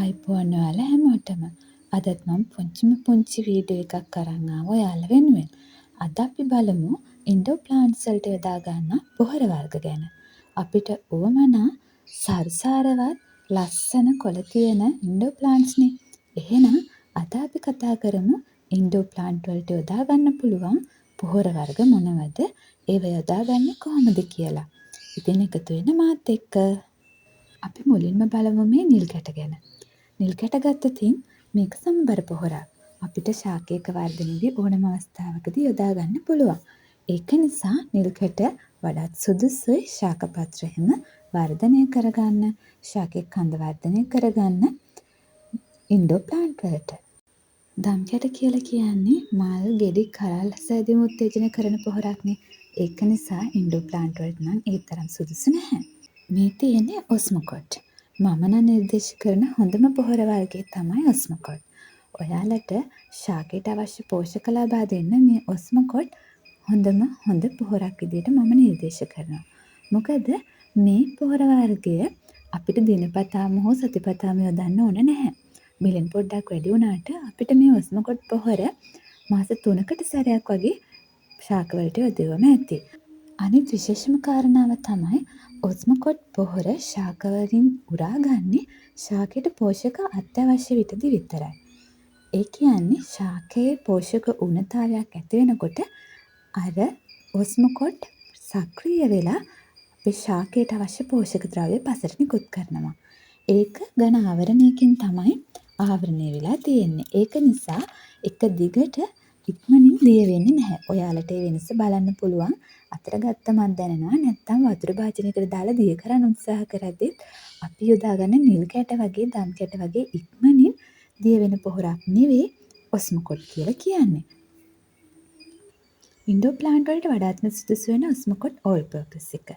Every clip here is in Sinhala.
ආයිබෝන් ඔයාලා හැමෝටම. අදත් මම පුංචි වීඩියෝ එකක් අරන් ආවා ඔයාලා වෙනුවෙන්. අද අපි බලමු ඉන්ඩෝර් ප්ලාන්ට්ස් වලට යොදා ගන්න පොහොර වර්ග ගැන. අපිට උවමනා සරුසාරවත් ලස්සන කොළ තියෙන ඉන්ඩෝර් ප්ලාන්ට්ස් නේ. එහෙනම් අද අපි කතා කරමු ඉන්ඩෝර් ප්ලාන්ට් වලට යොදා ගන්න පුළුවන් පොහොර වර්ග මොනවද? ඒව යොදාගන්නේ කොහොමද කියලා. ඉතින් එකතු වෙන්න මාත් එක්ක. අපි මුලින්ම බලමු මේ නිල් කැට ගැන. නිල් කැට ගත්තතින් මේක සමබර පොහොරක්. අපිට ශාකයක වර්ධනයේදී ඕනම අවස්ථාවකදී යොදා ගන්න පුළුවන්. ඒක නිසා නිල් කැට වඩාත් සුදුසුයි ශාක පත්‍ර හිම වර්ධනය කරගන්න, ශාකයේ කඳ වර්ධනය කරගන්න ඉන්ඩෝර් ප්ලාන්ට් වලට. දම් කැට කියලා කියන්නේ මල්, ගෙඩි, කරල් සෑදීම උත්තේජනය කරන පොහොරක්නේ. ඒක නිසා ඉන්ඩෝර් ප්ලාන්ට් වලට නම් ඒ තරම් සුදුසු නැහැ. මේ තියෙන්නේ ඔස්මොකොට්. මම නම් නිර්දේශ කරන හොඳම පොහොර වර්ගය තමයි ඔස්මොකොට්. ඔයාලට ශාකයට අවශ්‍ය පෝෂක ලබා දෙන්න මේ ඔස්මොකොට් හොඳ පොහොරක් විදිහට මම නිර්දේශ කරනවා. මොකද මේ පොහොර වර්ගය අපිට දිනපතාම හෝ සතිපතාම යොදන්න ඕන නැහැ. මිලෙන් පොඩ්ඩක් වැඩි වුණාට අපිට මේ ඔස්මොකොට් පොහොර මාස 3කට සැරයක් වගේ ශාකවලට යොදවම ඇති. අනිත් විශේෂම කාරණාව තමයි ඔස්මොකොට් පොහොර ශාකවලින් උරාගන්නේ ශාකයට පෝෂක අත්‍යවශ්‍ය විටදී විතරයි. ඒ කියන්නේ ශාකයේ පෝෂක ඌනතාවයක් ඇති වෙනකොට අර ඔස්මොකොට් සක්‍රිය වෙලා අපේ ශාකයට අවශ්‍ය පෝෂක ද්‍රව්‍ය පසට නිකුත් කරනවා. ඒක ඝන ආවරණයකින් තමයි ආවරණය වෙලා තියෙන්නේ. ඒක නිසා එක දිගට ඉක්මනින් දිය වෙන්නේ නැහැ. ඔයාලට ඒ වෙනස බලන්න පුළුවන්. අතර ගත්තමත් දැනෙනවා. නැත්තම් වතුර භාජනයකට දාලා දිය කරන්න උත්සාහ කරද්දී අපි යොදාගන්න නිල් කැට වගේ, දම් කැට වගේ ඉක්මනින් දිය වෙන පොහොරක් නෙවෙයි ඔස්මොකොට් කියලා කියන්නේ. ඉන්ඩෝර් ප්ලාන්ට් වලට වඩාත්ම සුදුසු වෙන ඔස්මොකොට් ඕල් පර්පස් එක.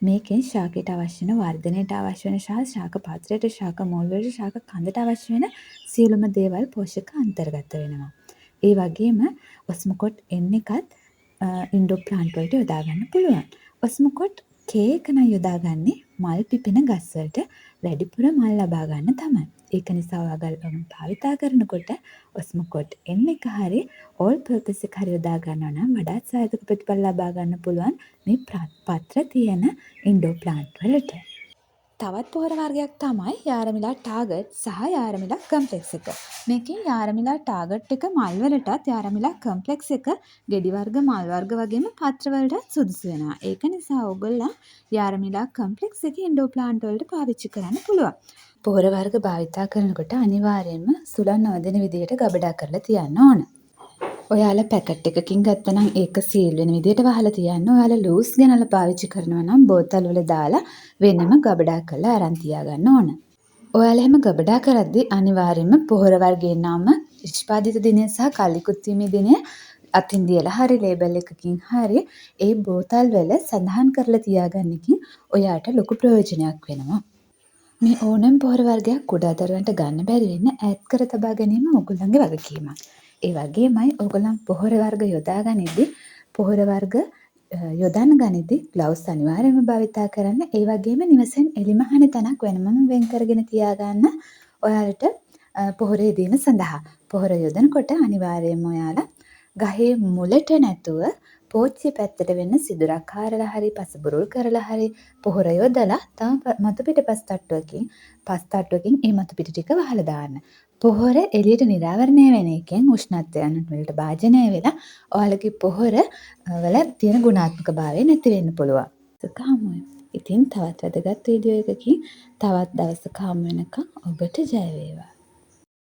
මේකෙන් ශාකයට අවශ්‍ය වෙන වර්ධනයට අවශ්‍ය වෙන ශාක පාත්‍රයට, ශාක මෝල් වලට, ශාක කඳට අවශ්‍ය වෙන සියලුම දේවල් පෝෂක අන්තර්ගත වෙනවා. ඒ වගේම ඔස්මොකොට් N එකත් ඉන්ඩෝර් ප්ලාන්ට් වලට යොදා ගන්න පුළුවන්. ඔස්මොකොට් K එක නම් යොදාගන්නේ මල් පිපෙන ගස් වලට වැඩිපුර මල් ලබා ගන්න තමයි. ඒක නිසා ඔයාලා භාවිතා කරනකොට ඔස්මොකොට් N එක හරි ඕල් පර්පස් එක හරි යොදා ගන්නවා නම් වඩාත් සාර්ථක ප්‍රතිඵල ලබා ගන්න පුළුවන් මේ පත්‍ර තියෙන ඉන්ඩෝර් ප්ලාන්ට් වලට. තවත් පොහොර වර්ගයක් තමයි යාරමිලා ටාගට් සහ යාරමිලා කම්ප්ලෙක්ස් එක. මේකෙන් යාරමිලා ටාගට් එක මල් වලටත් යාරමිලා කම්ප්ලෙක්ස් එක ගෙඩි වර්ග, මල් වර්ග වගේම පත්‍ර වලටත් සුදුසු වෙනවා. ඒක නිසා ඔයගොල්ලෝ යාරමිලා කම්ප්ලෙක්ස් එක ඉන්ඩෝර් ප්ලාන්ට් වලට පාවිච්චි කරන්න පුළුවන්. පොහොර වර්ග භාවිතා කරනකොට අනිවාර්යයෙන්ම සුළං නොවැදෙන විදිහට ගබඩා කරලා තියන්න ඕන. ඔයාලා පැකට් එකකින් ගත්තනම් ඒක සීල් වෙන විදිහට වහලා තියන්න. ඔයාලා ලූස් ගෙනල්ලා පාවිච්චි කරනවා නම් බෝතල් වල දාලා වෙනම ගබඩා කරලා අරන් තියාගන්න ඕන. ඔයාලා එහෙම ගබඩා කරද්දී අනිවාර්යයෙන්ම පොහොර වර්ගයේ නම, නිෂ්පාදිත දිනය සහ කල්ලිකුත් වීමේ දිනය අතින් දියලා හරි ලේබල් එකකින් හරි ඒ බෝතල් වල සඳහන් කරලා තියාගන්න එකකින් ඔයාට ලොකු ප්‍රයෝජනයක් වෙනවා. මේ ඕනෑම පොහොර වර්ගයක් කුඩා දරුවන්ට ගන්න බැරි වෙන්න ඈත් කර තබා ගැනීම ඕගොල්ලන්ගේ වගකීමක්. ඒ වගේමයි ඕගොල්ලන් පොහොර වර්ග යොදා ගනිද්දී පොහොර වර්ග යොදන්න ගනිද්දී ග්ලව්ස් අනිවාර්යයෙන්ම භාවිතා කරන්න. ඒ වගේම නිවසෙන් එළිමහන තැනක් වෙනමම වෙන් කරගෙන තියාගන්න ඔයාලට පොහොර යෙදීම සඳහා. පොහොර යොදනකොට අනිවාර්යයෙන්ම ඔයාලා ගහේ මුලට නැතුව පෝච්චිය පැත්තට වෙන්න සිදුරක් හරලා හරි පසබුරුල් කරලා හරි පොහොර යොදලා තම මතු පිට පස් තට්ටුවකින් ඒ මතු පිට ටික වහලා දාන්න. පොහොර එළියට නිරාවරණය වෙන එකෙන් උෂ්ණත්වයන් වලට භාජනය වෙලා ඔයාලගේ පොහොර වල තියෙන ගුණාත්මක භාවය නැති වෙන්න පුළුවන්. ඉතින් තවත් වැදගත් වීඩියෝ එකකින් තවත් දවසක හමු වෙනකම් ඔබට ජය වේවා.